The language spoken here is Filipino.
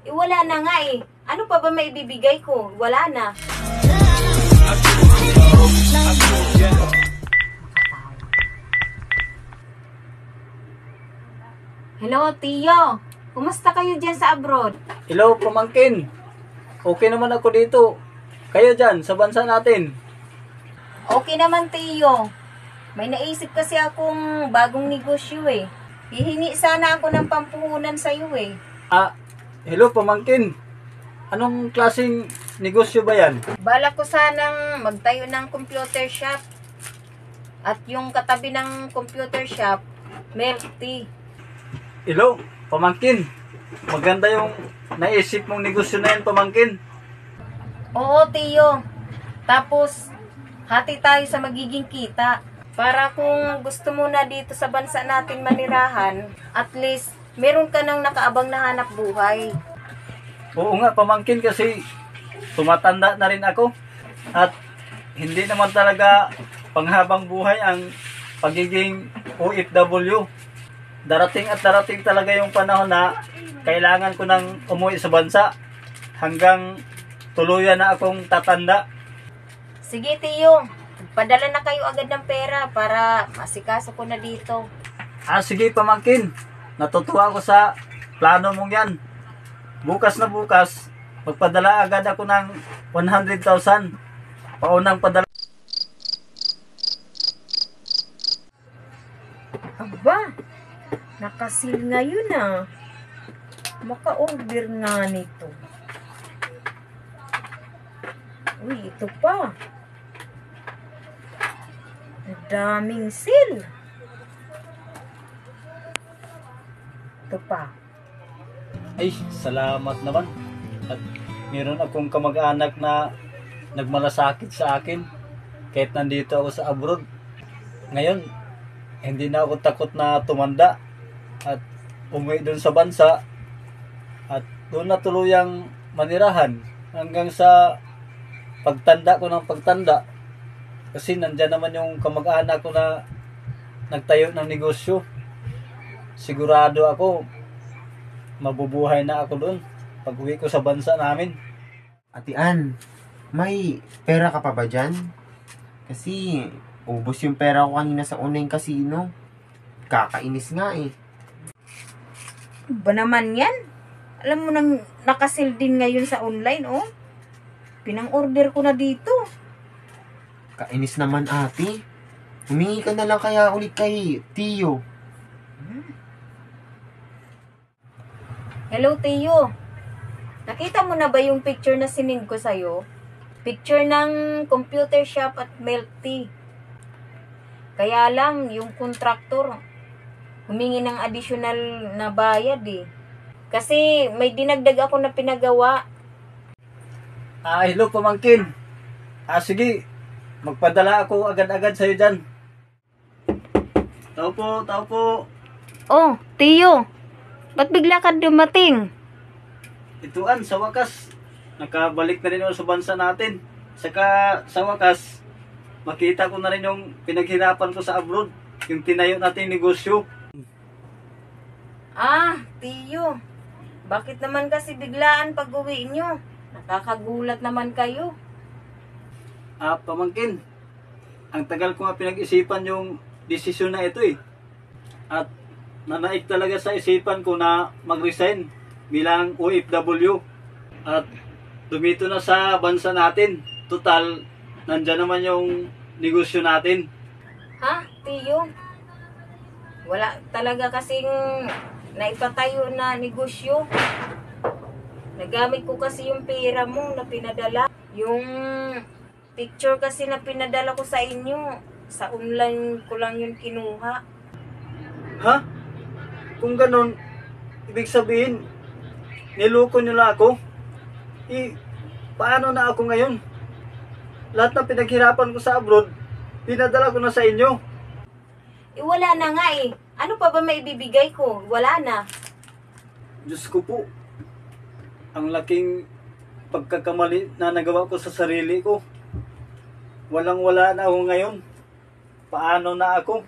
Wala na nga eh. Ano pa ba maibibigay ko? Wala na. Hello, Tiyo. Kumusta kayo dyan sa abroad? Hello, pamangkin. Okay naman ako dito. Kayo dyan, sa bansa natin. Okay naman, Tiyo. May naisip kasi akong bagong negosyo eh. Hihingi sana ako ng pampuhunan sa'yo eh. Hello, pamangkin. Anong klaseng negosyo ba yan? Balak ko sanang magtayo ng computer shop. At yung katabi ng computer shop, milk tea. Hello, pamangkin. Maganda yung naisip mong negosyo na yan, pamangkin. Oo, Tiyo. Tapos, hati tayo sa magiging kita. Para kung gusto mo na dito sa bansa natin manirahan, at least, meron ka nang nakaabang na hanap buhay. Oo nga, pamangkin, kasi tumatanda na rin ako. At hindi naman talaga panghabang buhay ang pagiging OFW. Darating at darating talaga yung panahon na kailangan ko nang umuwi sa bansa hanggang tuluyan na akong tatanda. Sige, Tiyo. Padala na kayo agad ng pera para masikaso ko na dito. Sige, pamangkin. Natutuwa ako sa plano mong yan. Bukas na bukas, magpadala agad ako ng 100,000. Paunang padala. Aba, nakasil ngayon ah. Maka-order nga nito. Uy, ito pa. Daming seal. Ito pa. Ay, salamat naman. At meron akong kamag-anak na nagmalasakit sa akin kahit nandito ako sa abroad. Ngayon, hindi na ako takot na tumanda at umuwi doon sa bansa at doon na tuluyang manirahan hanggang sa pagtanda ko ng pagtanda. Kasi nandyan naman yung kamag-anak ko na nagtayo ng negosyo. Sigurado ako, mabubuhay na ako doon pag uwi ko sa bansa namin. Ate Ann, may pera ka pa ba dyan? Kasi ubos yung pera ko kanina sa unang casino. Kakainis nga eh. Ba naman yan? Alam mo nang nakasil din ngayon sa online, oh. Pinang-order ko na dito. Kainis naman ate. Humingi ka na lang kaya ulit kay Tiyo. Hello, Tiyo. Nakita mo na ba yung picture na sinend ko sa'yo? Picture ng computer shop at milk tea. Kaya lang, yung contractor, humingi ng additional na bayad eh. Kasi may dinagdag ako na pinagawa. Hello pamangkin. Sige, magpadala ako agad-agad sa'yo dyan. Tao po. Oh, Tiyo. Ba't bigla ka dumating? Ituan, sa wakas, nakabalik na rin ako sa bansa natin. Saka sa wakas, makita ko na rin yung pinaghirapan ko sa abroad. Yung tinayo natin negosyo. Tiyo. Bakit naman kasi biglaan pag-uwi nyo? Nakakagulat naman kayo. Pamangkin, ang tagal ko nga pinag-isipan yung desisyon na ito eh. At nanaig talaga sa isipan ko na mag-resign bilang OFW. At dumito na sa bansa natin. Total, nandyan naman yung negosyo natin. Tiyo? Wala talaga kasing naipatayo na negosyo. Nagamit ko kasi yung pera mo na pinadala. Yung picture kasi na pinadala ko sa inyo, sa online ko lang yun kinuha. Kung ganun, ibig sabihin, niloko nyo na ako? Paano na ako ngayon? Lahat ng pinaghirapan ko sa abroad, pinadala ko na sa inyo. Wala na nga eh. Ano pa ba maibibigay ko? Wala na. Diyos ko po, ang laking pagkakamali na nagawa ko sa sarili ko. Walang-wala na ako ngayon. Paano na ako?